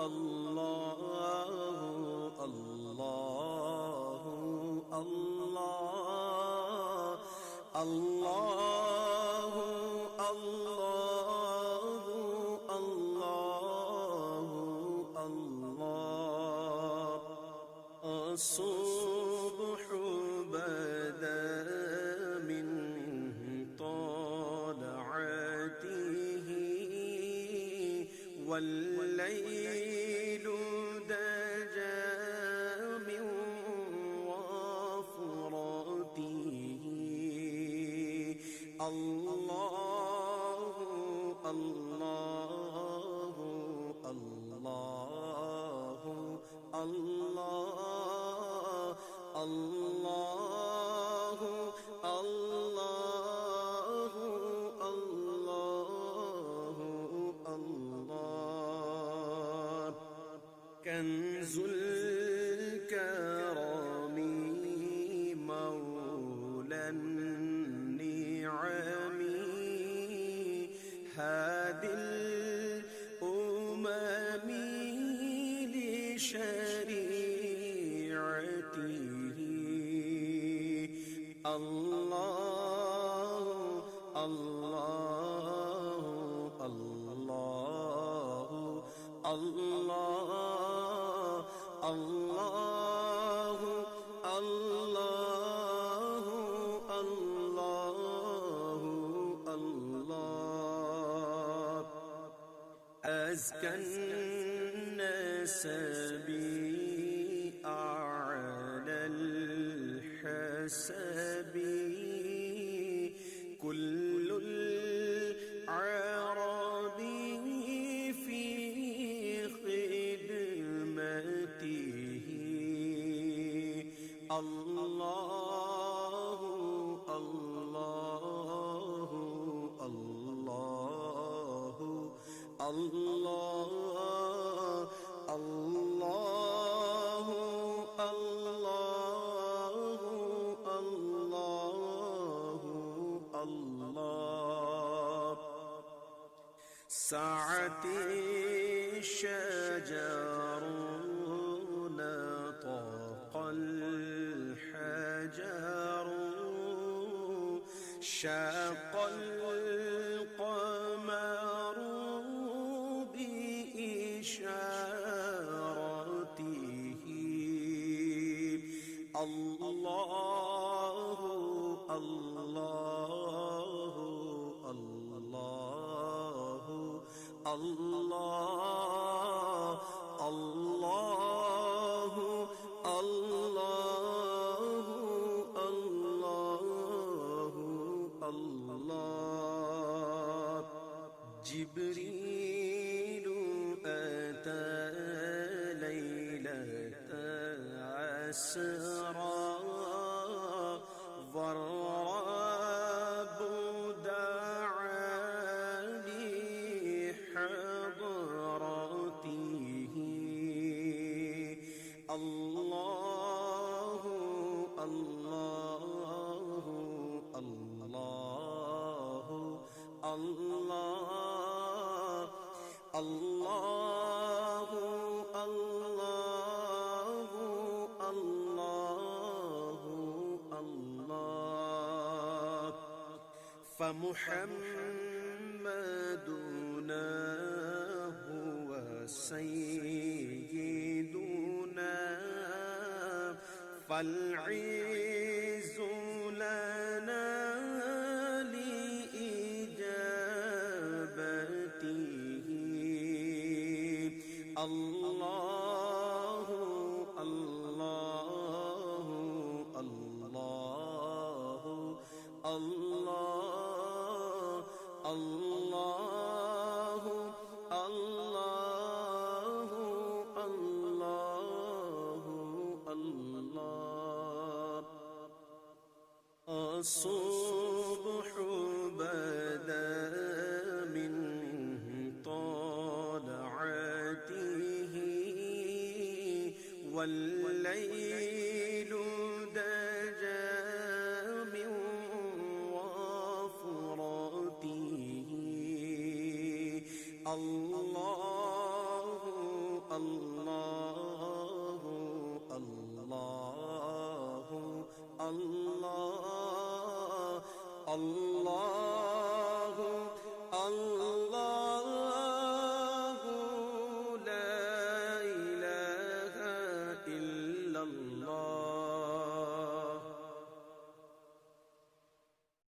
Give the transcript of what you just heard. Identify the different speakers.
Speaker 1: الله الله الله الله الله الله الله الصبح بدا من طلعته والليل دجى من وفرته الله الله الله الله الله الله الله الله كنز الكرم مولى النعم هادي الأمم لشريعته الله الله الله الله الله الله الله الله أزكى النسب أعلى الحسب كل العرب في خدمته الله الله الله الله الله الله الله الله سعت الشجر نطق الحجر شاق القمر بإشارته الله الله الله الله الله الله الله الله جبريل أتى ليلة عسرى ضرب دعا لحضرته الله الله الله الله الله الله الله الله فمحمدنا هو سيدنا فالعز لنا لإجابته الله الله الله الله الله الله الله الله الصبح بدا من طلعته والليل دجى من وفرته الله الله